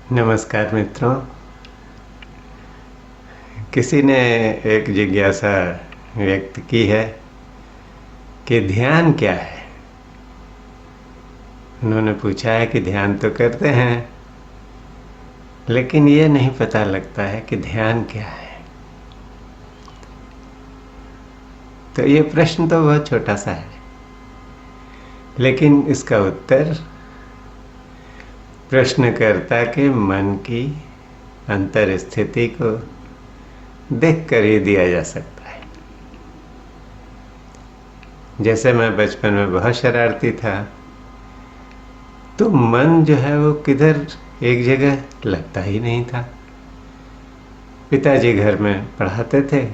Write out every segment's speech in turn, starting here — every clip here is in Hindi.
नमस्कार मित्रों। किसी ने एक जिज्ञासा व्यक्त की है कि ध्यान क्या है। उन्होंने पूछा है कि ध्यान तो करते हैं, लेकिन ये नहीं पता लगता है कि ध्यान क्या है। तो ये प्रश्न तो बहुत छोटा सा है, लेकिन इसका उत्तर प्रश्नकर्ता के मन की अंतर स्थिति को देखकर ही दिया जा सकता है। जैसे मैं बचपन में बहुत शरारती था, तो मन जो है वो किधर एक जगह लगता ही नहीं था। पिताजी घर में पढ़ाते थे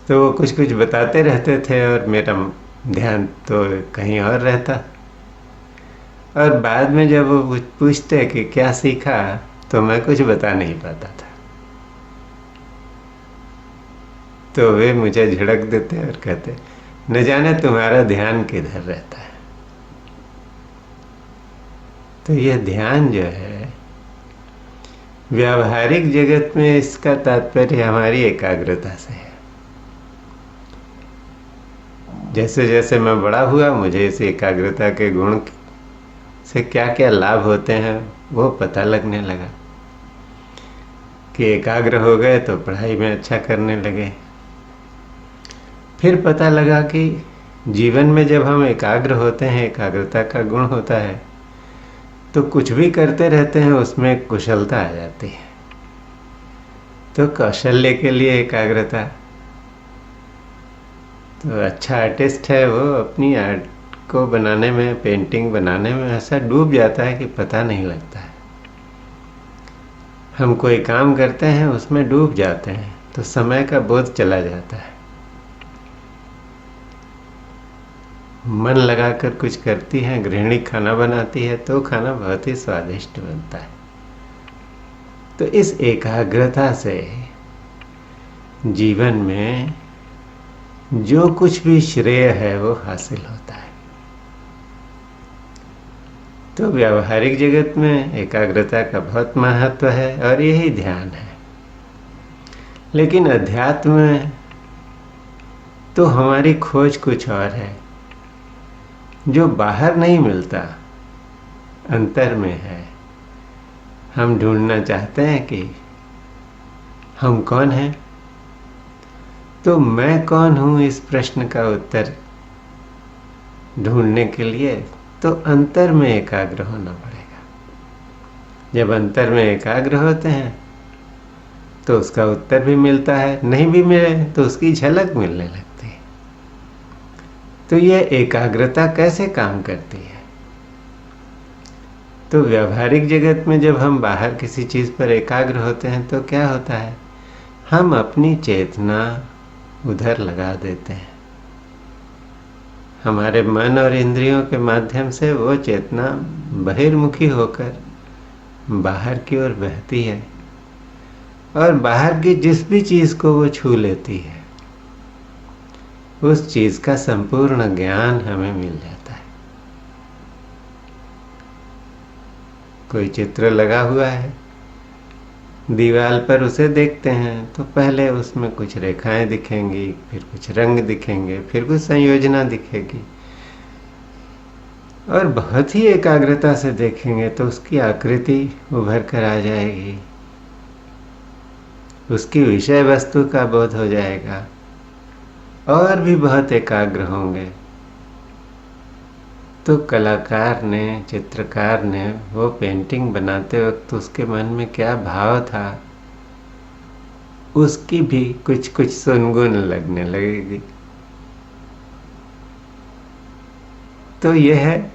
तो वो कुछ कुछ बताते रहते थे और मेरा ध्यान तो कहीं और रहता। और बाद में जब वो पूछते कि क्या सीखा, तो मैं कुछ बता नहीं पाता था। तो वे मुझे झिड़क देते और कहते, न जाने तुम्हारा ध्यान किधर रहता है। तो यह ध्यान जो है, व्यावहारिक जगत में इसका तात्पर्य हमारी एकाग्रता से है। जैसे जैसे मैं बड़ा हुआ, मुझे इस एकाग्रता के गुण से क्या क्या लाभ होते हैं वो पता लगने लगा कि एकाग्र हो गए तो पढ़ाई में अच्छा करने लगे। फिर पता लगा कि जीवन में जब हम एकाग्र होते हैं, एकाग्रता का गुण होता है, तो कुछ भी करते रहते हैं उसमें कुशलता आ जाती है। तो कौशल्य के लिए एकाग्रता। तो अच्छा आर्टिस्ट है, वो अपनी आर्ट को बनाने में, पेंटिंग बनाने में ऐसा डूब जाता है कि पता नहीं लगता है। हम कोई काम करते हैं, उसमें डूब जाते हैं तो समय का बोध चला जाता है। मन लगाकर कुछ करती है, गृहिणी खाना बनाती है तो खाना बहुत ही स्वादिष्ट बनता है। तो इस एकाग्रता से जीवन में जो कुछ भी श्रेय है वो हासिल होता है। तो व्यावहारिक जगत में एकाग्रता का बहुत महत्व है और यही ध्यान है। लेकिन अध्यात्म में तो हमारी खोज कुछ और है, जो बाहर नहीं मिलता, अंतर में है। हम ढूंढना चाहते हैं कि हम कौन हैं। तो मैं कौन हूँ, इस प्रश्न का उत्तर ढूंढने के लिए तो अंतर में एकाग्र होना पड़ेगा। जब अंतर में एकाग्र होते हैं तो उसका उत्तर भी मिलता है, नहीं भी मिले तो उसकी झलक मिलने लगती है। तो यह एकाग्रता कैसे काम करती है? तो व्यावहारिक जगत में जब हम बाहर किसी चीज़ पर एकाग्र होते हैं तो क्या होता है, हम अपनी चेतना उधर लगा देते हैं। हमारे मन और इंद्रियों के माध्यम से वो चेतना बहिर्मुखी होकर बाहर की ओर बहती है और बाहर की जिस भी चीज़ को वो छू लेती है, उस चीज़ का संपूर्ण ज्ञान हमें मिल जाता है। कोई चित्र लगा हुआ है दीवार पर, उसे देखते हैं तो पहले उसमें कुछ रेखाएं दिखेंगी, फिर कुछ रंग दिखेंगे, फिर कुछ संयोजना दिखेगी, और बहुत ही एकाग्रता से देखेंगे तो उसकी आकृति उभर कर आ जाएगी, उसकी विषय वस्तु का बोध हो जाएगा और भी बहुत एकाग्र होंगे। तो कलाकार ने, चित्रकार ने वो पेंटिंग बनाते वक्त उसके मन में क्या भाव था, उसकी भी कुछ कुछ सुनगुन लगने लगेगी। तो यह है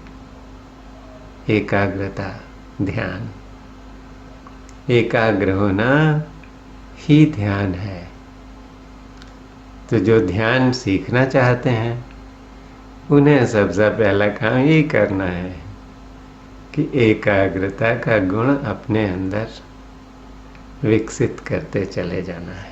एकाग्रता, ध्यान। एकाग्र होना ही ध्यान है। तो जो ध्यान सीखना चाहते हैं, उन्हें सबसे पहला काम यही करना है कि एकाग्रता का गुण अपने अंदर विकसित करते चले जाना है।